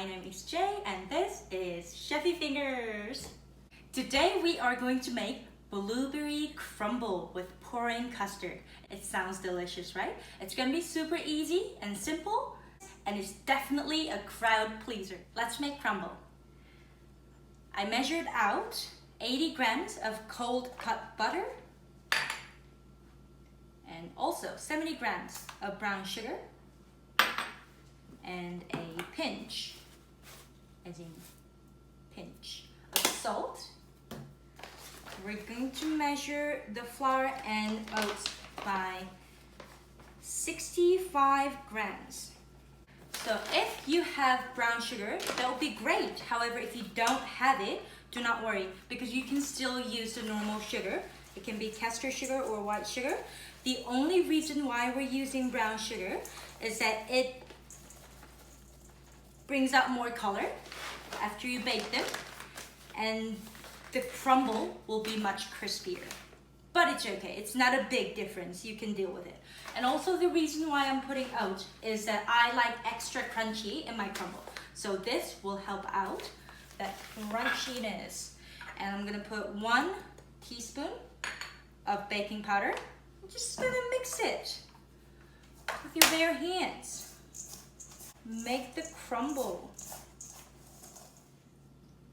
My name is Jay and this is Chefy Fingers. Today we are going to make blueberry crumble with pouring custard. It sounds delicious, right? It's gonna be super easy and simple, and it's definitely a crowd pleaser. Let's make crumble. I measured out 80 grams of cold cut butter and also 70 grams of brown sugar and a pinch, as in pinch, of salt. We're going to measure the flour and oats by 65 grams. So if you have brown sugar, that would be great. However, if you don't have it, do not worry, because you can still use the normal sugar. It can be caster sugar or white sugar. The only reason why we're using brown sugar is that it brings out more color after you bake them, and the crumble will be much crispier. But it's okay, it's not a big difference, you can deal with it. And also the reason why I'm putting oat is that I like extra crunchy in my crumble. So this will help out that crunchiness. And I'm gonna put 1 teaspoon of baking powder. I'm just gonna mix it with your bare hands. Make the crumble.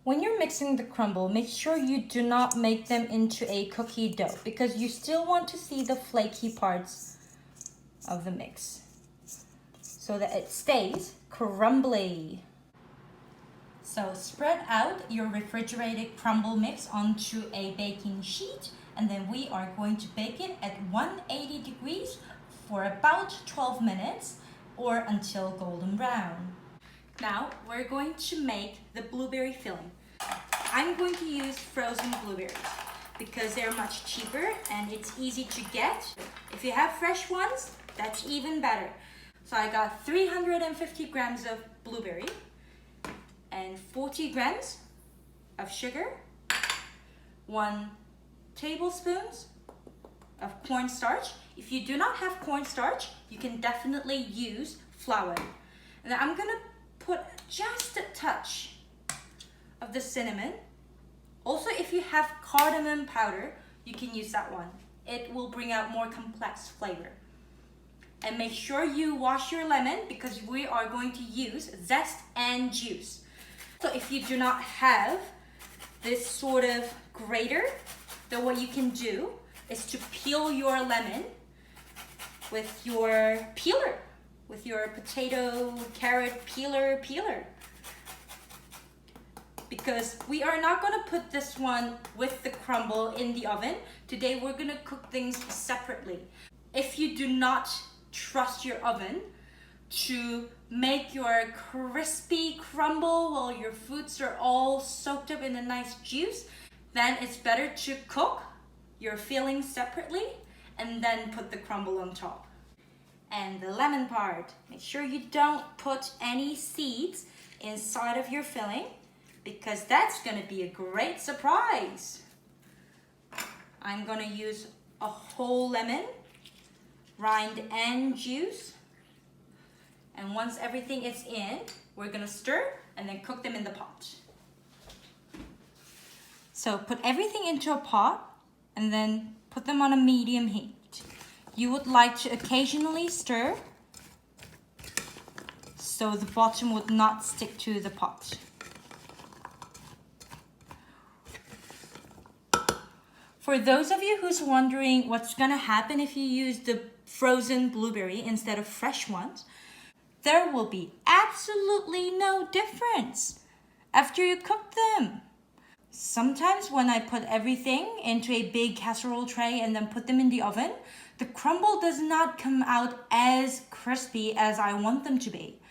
When you're mixing the crumble, make sure you do not make them into a cookie dough because you still want to see the flaky parts of the mix so that it stays crumbly. So spread out your refrigerated crumble mix onto a baking sheet, and then we are going to bake it at 180 degrees for about 12 minutes or until golden brown. Now we're going to make the blueberry filling. I'm going to use frozen blueberries because they're much cheaper and it's easy to get. If you have fresh ones, that's even better. So I got 350 grams of blueberry and 40 grams of sugar, 1 tablespoon of corn starch. If you do not have corn starch, you can definitely use flour. And then I'm gonna put just a touch of the cinnamon. Also, if you have cardamom powder, you can use that one. It will bring out more complex flavor. And make sure you wash your lemon because we are going to use zest and juice. So if you do not have this sort of grater, then what you can do is to peel your lemon with your peeler, with your potato, carrot peeler. Because we are not gonna put this one with the crumble in the oven. Today we're gonna cook things separately. If you do not trust your oven to make your crispy crumble while your foods are all soaked up in a nice juice, then it's better to cook your filling separately and then put the crumble on top. And the lemon part, make sure you don't put any seeds inside of your filling because that's gonna be a great surprise. I'm gonna use a whole lemon, rind and juice. And once everything is in, we're gonna stir and then cook them in the pot. So put everything into a pot and then put them on a medium heat. You would like to occasionally stir so the bottom would not stick to the pot. For those of you who's wondering what's gonna happen if you use the frozen blueberry instead of fresh ones, there will be absolutely no difference after you cook them. Sometimes when I put everything into a big casserole tray and then put them in the oven, the crumble does not come out as crispy as I want them to be.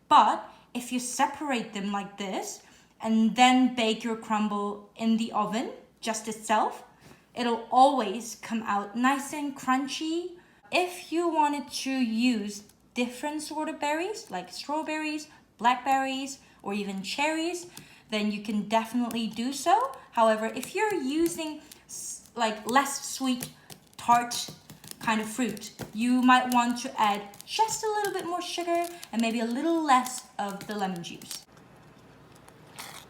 But if you separate them like this and then bake your crumble in the oven just itself, it'll always come out nice and crunchy. If you wanted to use different sort of berries like strawberries, blackberries, or even cherries, then you can definitely do so. However, if you're using like less sweet, tart kind of fruit, you might want to add just a little bit more sugar and maybe a little less of the lemon juice.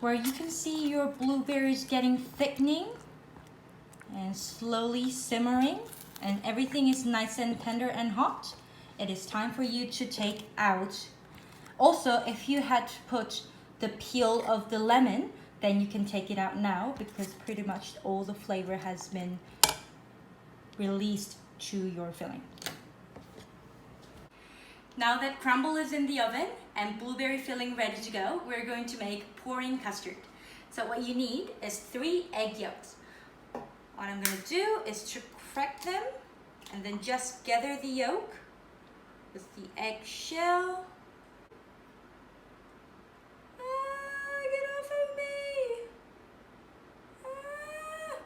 where you can see your blueberries getting thickening and slowly simmering, and everything is nice and tender and hot, it is time for you to take out. Also, if you had to put the peel of the lemon, then you can take it out now because pretty much all the flavor has been released to your filling. Now that crumble is in the oven and blueberry filling ready to go, we're going to make pouring custard. So what you need is 3 egg yolks. What I'm going to do is to crack them and then just gather the yolk with the egg shell. Get off of me!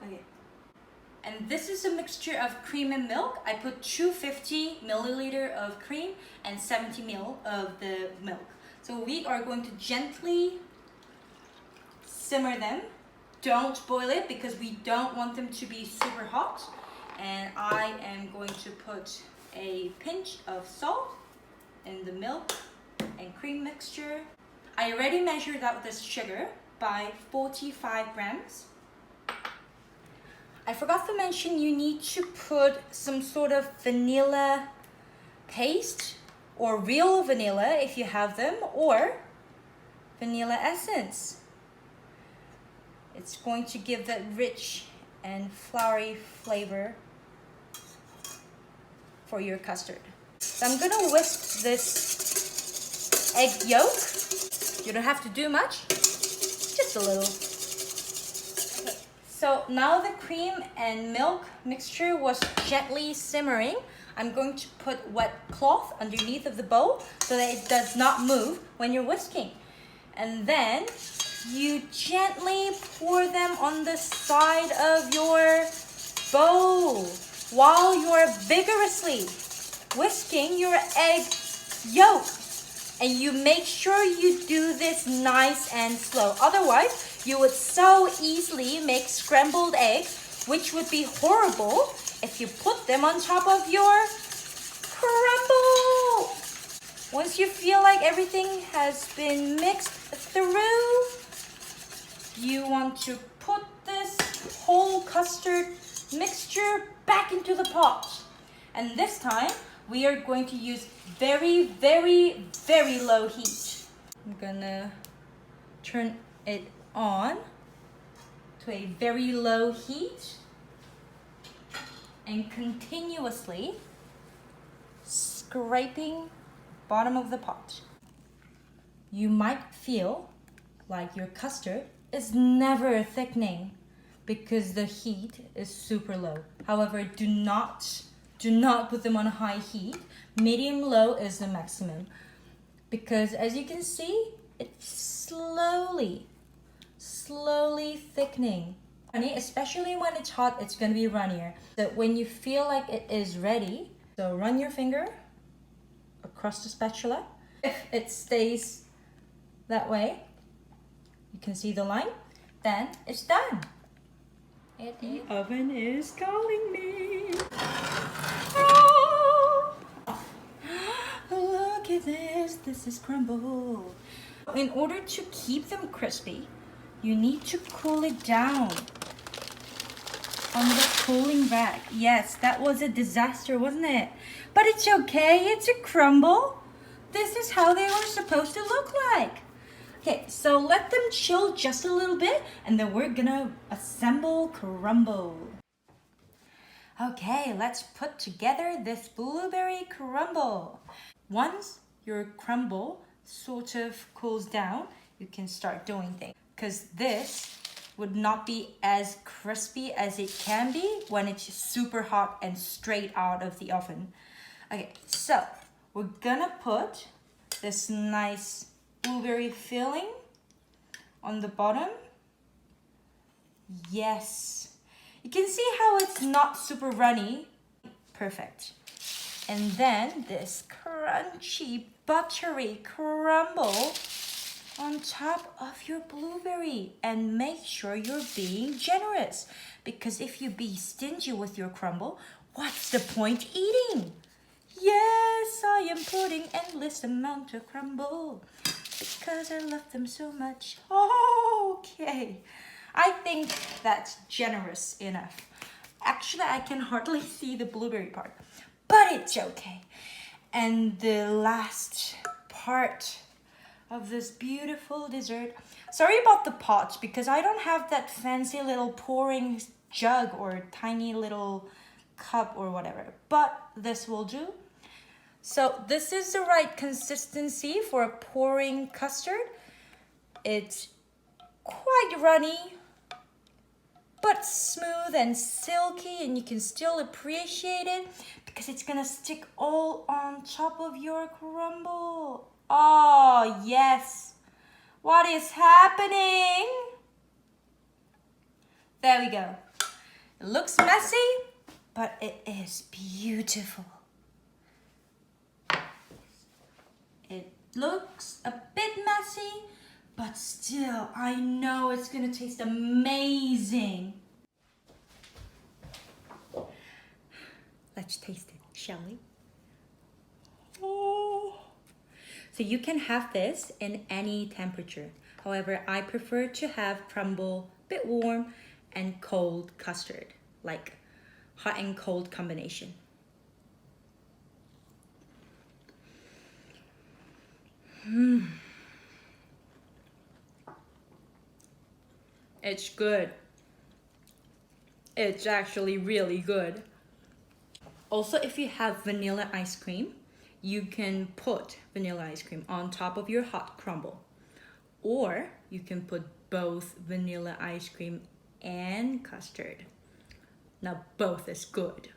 Okay. And this is a mixture of cream and milk. I put 250 milliliter of cream and 70 ml of the milk. So we are going to gently simmer them. Don't boil it because we don't want them to be super hot. And I am going to put a pinch of salt in the milk and cream mixture. I already measured out this sugar by 45 grams. I forgot to mention you need to put some sort of vanilla paste or real vanilla if you have them, or vanilla essence. It's going to give that rich and flowery flavor for your custard. So I'm gonna whisk this egg yolk. You don't have to do much, just a little. Okay. So now the cream and milk mixture was gently simmering. I'm going to put wet cloth underneath of the bowl so that it does not move when you're whisking. And then you gently pour them on the side of your bowl while you're vigorously whisking your egg yolk. And you make sure you do this nice and slow. Otherwise, you would so easily make scrambled eggs, which would be horrible if you put them on top of your crumble. Once you feel like everything has been mixed through, you want to put this whole custard mixture back into the pot. And this time, we are going to use very, very, very low heat. I'm gonna turn it on to a very low heat and continuously scraping bottom of the pot. You might feel like your custard is never thickening because the heat is super low. However, do not put them on high heat. Medium low is the maximum, because as you can see, it's slowly thickening. Especially when it's hot, it's going to be runnier. So when you feel like it is ready, so run your finger across the spatula. If it stays that way, you can see the line, then it's done. The oven is calling me. Oh, look at this is crumble. In order to keep them crispy, you need to cool it down on the cooling rack. Yes, that was a disaster, wasn't it? But it's okay, it's a crumble. This is how they were supposed to look like. Okay, so let them chill just a little bit and then we're gonna assemble crumble. Okay, let's put together this blueberry crumble. Once your crumble sort of cools down, you can start doing things. Because this would not be as crispy as it can be when it's super hot and straight out of the oven. Okay, so we're gonna put this nice blueberry filling on the bottom. Yes, you can see how it's not super runny. Perfect. And then this crunchy buttery crumble on top of your blueberry. And make sure you're being generous, because if you be stingy with your crumble, what's the point eating? Yes, I am putting endless amount of crumble. because I love them so much. Okay, I think that's generous enough. Actually, I can hardly see the blueberry part, but it's okay. And the last part of this beautiful dessert. Sorry about the pot because I don't have that fancy little pouring jug or tiny little cup or whatever, but this will do. So this is the right consistency for a pouring custard. It's quite runny, but smooth and silky, and you can still appreciate it because it's gonna stick all on top of your crumble. Oh, yes. What is happening? There we go. It looks messy, but it is beautiful. It looks a bit messy, but still, I know it's gonna taste amazing. Let's taste it, shall we? Oh. So you can have this in any temperature. However, I prefer to have crumble a bit warm and cold custard, like hot and cold combination. It's good. It's actually really good. Also, if you have vanilla ice cream, you can put vanilla ice cream on top of your hot crumble. Or you can put both vanilla ice cream and custard. Now both is good.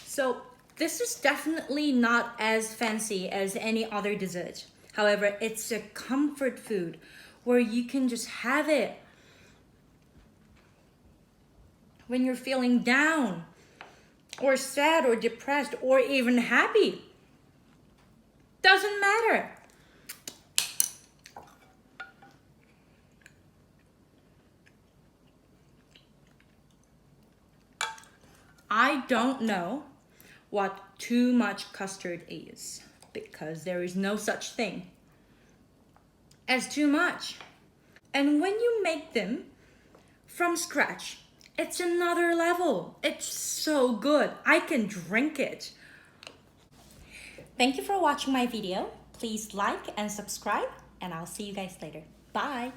So this is definitely not as fancy as any other dessert. However, it's a comfort food where you can just have it when you're feeling down or sad or depressed or even happy. Doesn't matter. I don't know what too much custard is because there is no such thing as too much. And when you make them from scratch, it's another level. It's so good. I can drink it. Thank you for watching my video. Please like and subscribe, and I'll see you guys later. Bye.